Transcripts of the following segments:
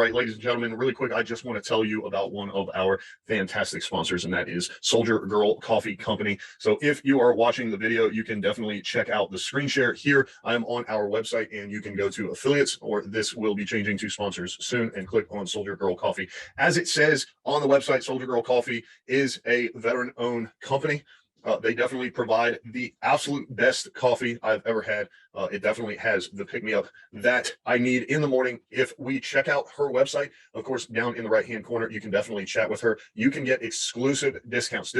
right, ladies and gentlemen, really quick, I just want to tell you about one of our fantastic sponsors, and that is Soldier Girl Coffee Company. So if you are watching the video, you can definitely check out the screen share here. I am on our website, and you can go to affiliates, or this will be changing to sponsors soon, and click on Soldier Girl Coffee. As it says on the website, Soldier Girl Coffee is a veteran-owned company. They definitely provide the absolute best coffee I've ever had. It definitely has the pick-me-up that I need in the morning. If we check out her website, of course, down in the right-hand corner, you can definitely chat with her. You can get exclusive discounts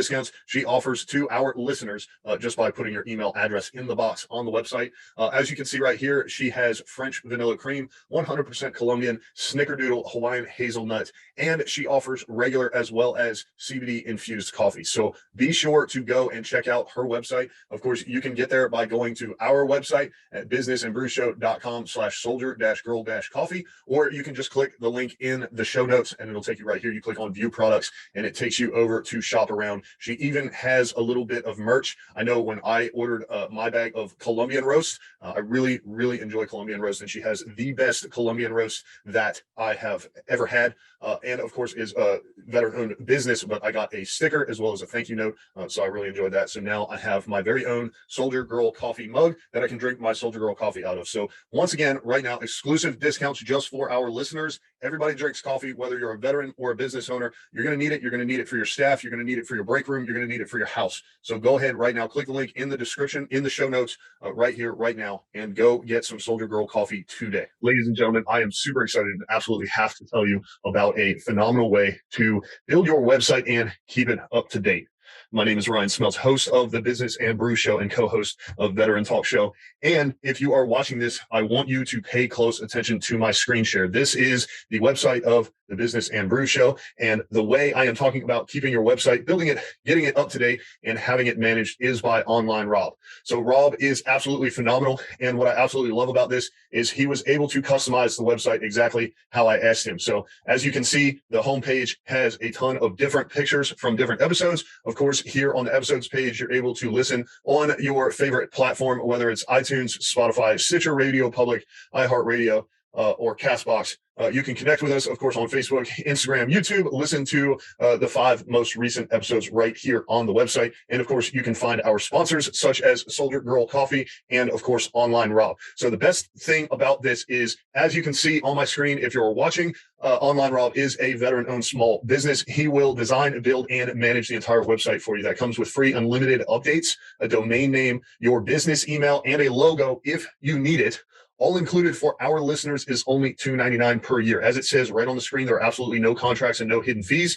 she offers to our listeners just by putting your email address in the box on the website. As you can see right here, she has French vanilla cream, 100% Colombian, snickerdoodle Hawaiian hazelnut, and she offers regular as well as CBD-infused coffee. So be sure to go and check out her website. Of course, you can get there by going to our website at businessandbrewshow.com/soldier-girl-coffee, or you can just click the link in the show notes and it'll take you right here. You click on view products and it takes you over to shop around. She even has a little bit of merch. I know when I ordered my bag of Colombian roast, I really enjoy Colombian roast, and she has the best Colombian roast that I have ever had. And of course is a veteran-owned business, but I got a sticker as well as a thank you note. So I really enjoyed that. So now I have my very own Soldier Girl coffee mug that I can drink my Soldier Girl coffee out of. So once again, right now, exclusive discounts just for our listeners. Everybody drinks coffee, whether you're a veteran or a business owner. You're going to need it. You're going to need it for your staff. You're going to need it for your break room. You're going to need it for your house. So go ahead right now, click the link in the description, in the show notes, right here, right now, and go get some Soldier Girl coffee today. Ladies and gentlemen, I am super excited and absolutely have to tell you about a phenomenal way to build your website and keep it up to date. My name is Ryan Smeltz, host of the Business and Brews Show and co-host of Veteran Talk Show. And if you are watching this, I want you to pay close attention to my screen share. This is the website of the Business and Brews Show. And the way I am talking about keeping your website, building it, getting it up to date, and having it managed is by Online Rob. So Rob is absolutely phenomenal. And what I absolutely love about this is he was able to customize the website exactly how I asked him. So as you can see, the homepage has a ton of different pictures from different episodes. Of course, here on the episodes page, you're able to listen on your favorite platform, whether it's iTunes, Spotify, Stitcher Radio Public, iHeartRadio, or Castbox. You can connect with us, of course, on Facebook, Instagram, YouTube. Listen to the 5 most recent episodes right here on the website. And of course, you can find our sponsors such as Soldier Girl Coffee and, of course, Online Rob. So the best thing about this is, as you can see on my screen, if you're watching, Online Rob is a veteran-owned small business. He will design, build, and manage the entire website for you. That comes with free unlimited updates, a domain name, your business email, and a logo if you need it. All included for our listeners is only $2.99 per year. As it says right on the screen, there are absolutely no contracts and no hidden fees.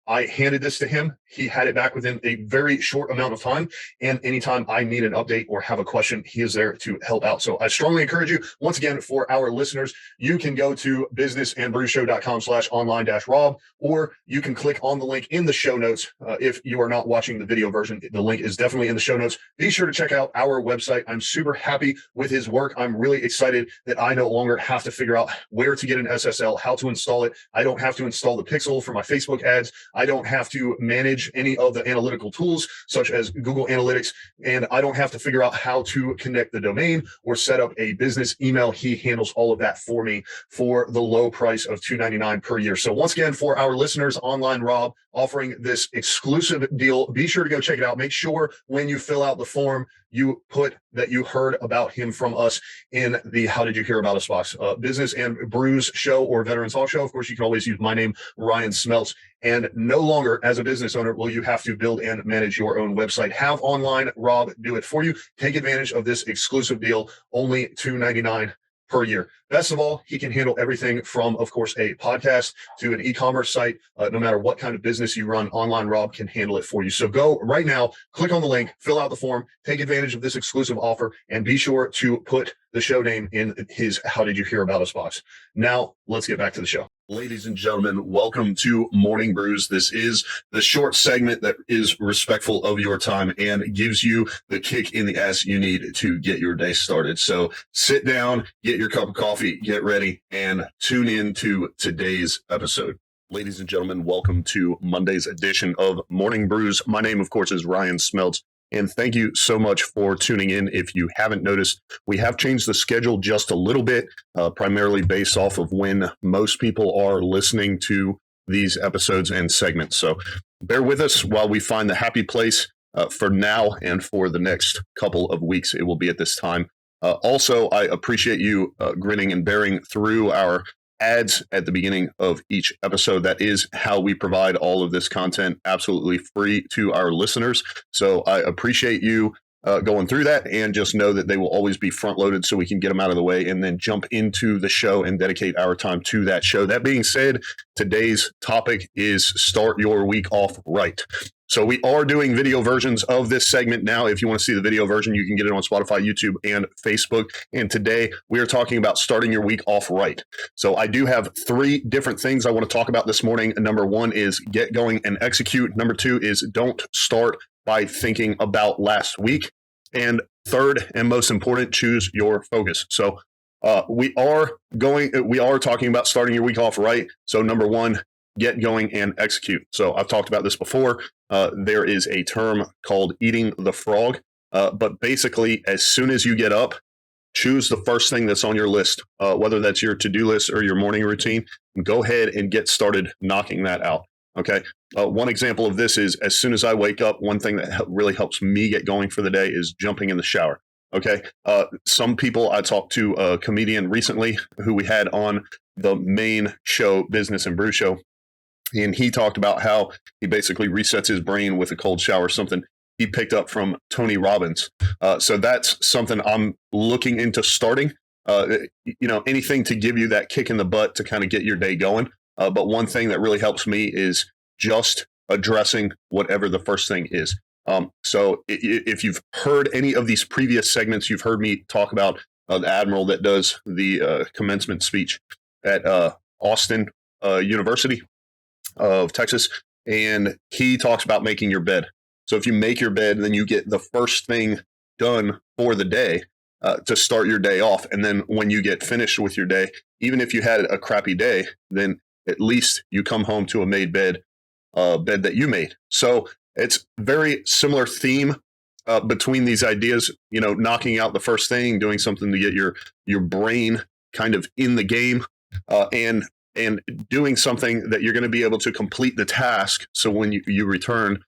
I handed this to him. He had it back within a very short amount of time. And anytime I need an update or have a question, he is there to help out. So I strongly encourage you, once again, for our listeners, you can go to businessandbrewshow.com/online-rob, or you can click on the link in the show notes. If you are not watching the video version, the link is definitely in the show notes. Be sure to check out our website. I'm super happy with his work. I'm really excited that I no longer have to figure out where to get an SSL, how to install it. I don't have to install the pixel for my Facebook ads. I don't have to manage any of the analytical tools such as Google Analytics, and I don't have to figure out how to connect the domain or set up a business email. He handles all of that for me for the low price of $2.99 per year. So once again, for our listeners, Online Rob offering this exclusive deal. Be sure to go check it out. Make sure when you fill out the form, you put that you heard about him from us in the How Did You Hear About Us box. Business and Brews Show or Veteran Talk Show. Of course, you can always use my name, Ryan Smeltz. And no longer, as a business owner, will you have to build and manage your own website. Have Online Rob do it for you. Take advantage of this exclusive deal, only $2.99 per year. Best of all, he can handle everything from, of course, a podcast to an e-commerce site. No matter what kind of business you run, Online Rob can handle it for you. So go right now, click on the link, fill out the form, take advantage of this exclusive offer, and be sure to put the show name in his How Did You Hear About Us box. Now, let's get back to the show. Ladies and gentlemen, welcome to Morning Brews. This is the short segment that is respectful of your time and gives you the kick in the ass you need to get your day started. So sit down, get your cup of coffee, get ready, and tune in to today's episode. Ladies and gentlemen, welcome to Monday's edition of Morning Brews. My name, of course, is Ryan Smeltz, And thank you so much for tuning in. If you haven't noticed, we have changed the schedule just a little bit, primarily based off of when most people are listening to these episodes and segments. So bear with us while we find the happy place. For now and for the next couple of weeks, it will be at this time. Also, I appreciate you grinning and bearing through our ads at the beginning of each episode. That is how we provide all of this content absolutely free to our listeners. So I appreciate you going through that, and just know that they will always be front loaded so we can get them out of the way and then jump into the show and dedicate our time to that show. That being said, today's topic is start your week off right. So we are doing video versions of this segment now. If you want to see the video version, you can get it on Spotify, YouTube, and Facebook. And today we are talking about starting your week off right. So I do have 3 different things I want to talk about this morning. Number 1 is get going and execute. Number 2 is don't start by thinking about last week. And third, and most important, choose your focus. So we are talking about starting your week off right. So number 1, get going and execute. So I've talked about this before. There is a term called eating the frog. But basically, as soon as you get up, choose the first thing that's on your list, whether that's your to-do list or your morning routine, and go ahead and get started knocking that out. Okay. One example of this is, as soon as I wake up, one thing that really helps me get going for the day is jumping in the shower. Okay. Some people, I talked to a comedian recently who we had on the main show, Business and Brew Show. And he talked about how he basically resets his brain with a cold shower, something he picked up from Tony Robbins. So that's something I'm looking into starting. Anything to give you that kick in the butt to kind of get your day going. But one thing that really helps me is just addressing whatever the first thing is. So if you've heard any of these previous segments, you've heard me talk about the admiral that does the commencement speech at Austin University of Texas. And he talks about making your bed. So if you make your bed, then you get the first thing done for the day to start your day off. And then when you get finished with your day, even if you had a crappy day, then at least you come home to a made bed that you made. So it's very similar theme between these ideas, knocking out the first thing, doing something to get your brain kind of in the game, and doing something that you're going to be able to complete the task. So when you return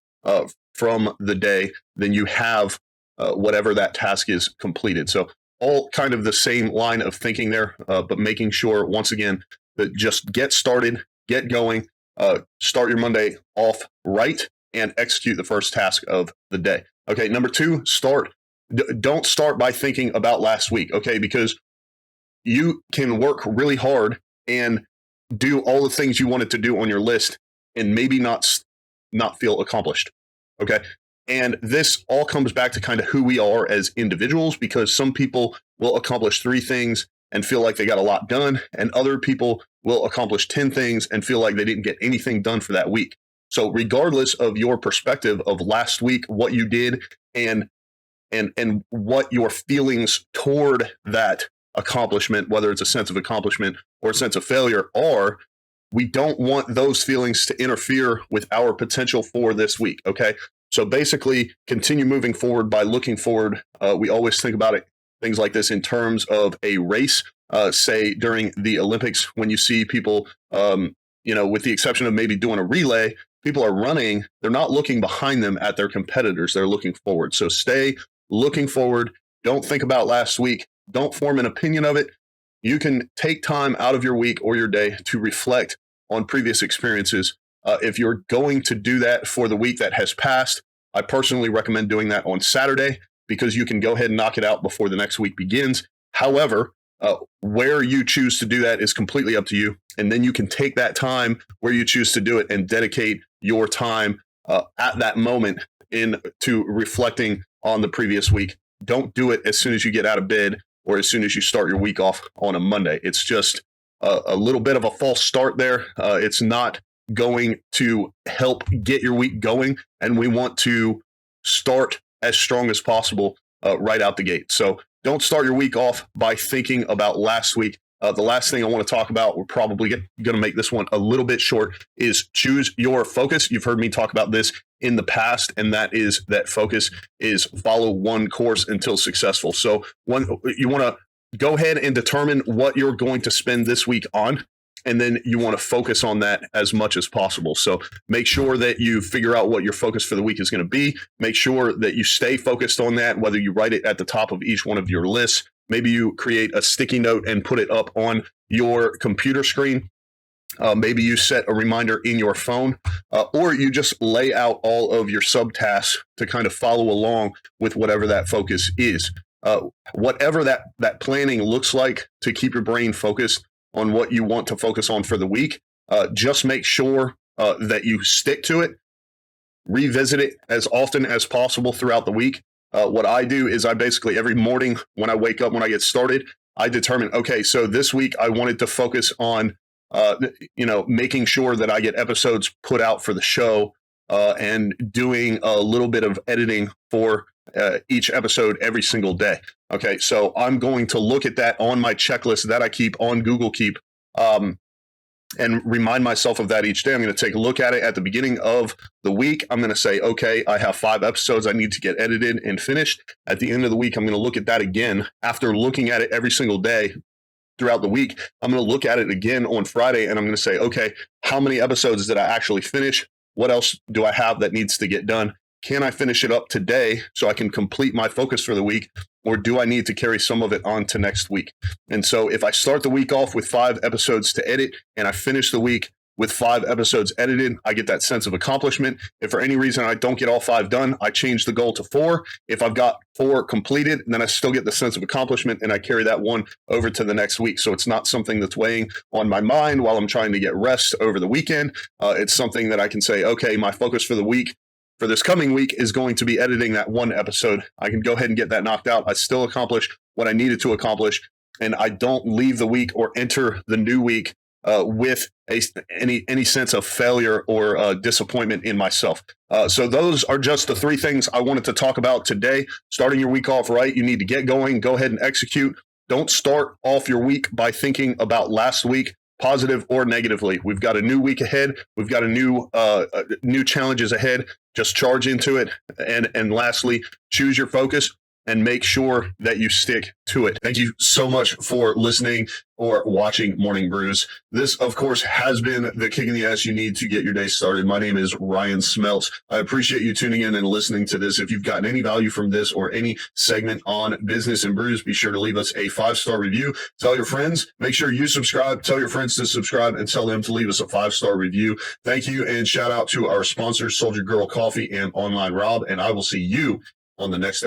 from the day, then you have whatever that task is completed. So all kind of the same line of thinking there, but making sure, once again, that just get started, get going, start your Monday off right, and execute the first task of the day. Okay, number 2, start. Don't start by thinking about last week, okay? Because you can work really hard and do all the things you wanted to do on your list and maybe not feel accomplished, okay? And this all comes back to kind of who we are as individuals, because some people will accomplish 3 things and feel like they got a lot done, and other people will accomplish 10 things and feel like they didn't get anything done for that week. So regardless of your perspective of last week, what you did, and what your feelings toward that accomplishment, whether it's a sense of accomplishment or a sense of failure are, we don't want those feelings to interfere with our potential for this week, okay? So basically, continue moving forward by looking forward. We always think about it, things like this, in terms of a race. Say during the Olympics, when you see people, with the exception of maybe doing a relay, people are running, they're not looking behind them at their competitors, they're looking forward. So stay looking forward. Don't think about last week. Don't form an opinion of it. You can take time out of your week or your day to reflect on previous experiences. If you're going to do that for the week that has passed, I personally recommend doing that on Saturday, because you can go ahead and knock it out before the next week begins. However, where you choose to do that is completely up to you. And then you can take that time where you choose to do it and dedicate your time at that moment into reflecting on the previous week. Don't do it as soon as you get out of bed or as soon as you start your week off on a Monday. It's just a little bit of a false start there. It's not going to help get your week going. And we want to start as strong as possible right out the gate. So don't start your week off by thinking about last week. The last thing I want to talk about, we're probably going to make this one a little bit short, is choose your focus. You've heard me talk about this in the past, and that is that focus is follow one course until successful. So you want to go ahead and determine what you're going to spend this week on, and then you want to focus on that as much as possible. So make sure that you figure out what your focus for the week is going to be. Make sure that you stay focused on that, whether you write it at the top of each one of your lists. Maybe you create a sticky note and put it up on your computer screen. Maybe you set a reminder in your phone, or you just lay out all of your subtasks to kind of follow along with whatever that focus is. Whatever that planning looks like to keep your brain focused on what you want to focus on for the week, just make sure that you stick to it. Revisit it as often as possible throughout the week. What I do is I basically every morning when I wake up, when I get started, I determine, okay, so this week I wanted to focus on making sure that I get episodes put out for the show, and doing a little bit of editing for each episode every single day. Okay, so I'm going to look at that on my checklist that I keep on Google Keep, and remind myself of that each day. I'm going to take a look at it at the beginning of the week. I'm going to say, okay, I have 5 episodes I need to get edited and finished. At the end of the week, I'm going to look at that again. After looking at it every single day throughout the week, I'm going to look at it again on Friday, and I'm going to say, okay, how many episodes did I actually finish? What else do I have that needs to get done? Can I finish it up today so I can complete my focus for the week, or do I need to carry some of it on to next week? And so if I start the week off with 5 episodes to edit and I finish the week with 5 episodes edited, I get that sense of accomplishment. If for any reason I don't get all 5 done, I change the goal to 4. If I've got 4 completed, then I still get the sense of accomplishment, and I carry that one over to the next week. So it's not something that's weighing on my mind while I'm trying to get rest over the weekend. It's something that I can say, okay, my focus for the week, for this coming week, is going to be editing that 1 episode. I can go ahead and get that knocked out. I still accomplish what I needed to accomplish, and I don't leave the week or enter the new week with any sense of failure or disappointment in myself. So those are just the 3 things I wanted to talk about today. Starting your week off right, you need to get going. Go ahead and execute. Don't start off your week by thinking about last week, positive or negatively. We've got a new week ahead. We've got new challenges ahead. Just charge into it. And lastly, choose your focus and make sure that you stick to it. Thank you so much for listening or watching Morning Brews. This, of course, has been the kick in the ass you need to get your day started. My name is Ryan Smeltz. I appreciate you tuning in and listening to this. If you've gotten any value from this or any segment on business and brews, be sure to leave us a 5-star review. Tell your friends. Make sure you subscribe. Tell your friends to subscribe and tell them to leave us a 5-star review. Thank you, and shout out to our sponsors, Soldier Girl Coffee and Online Rob. And I will see you on the next episode.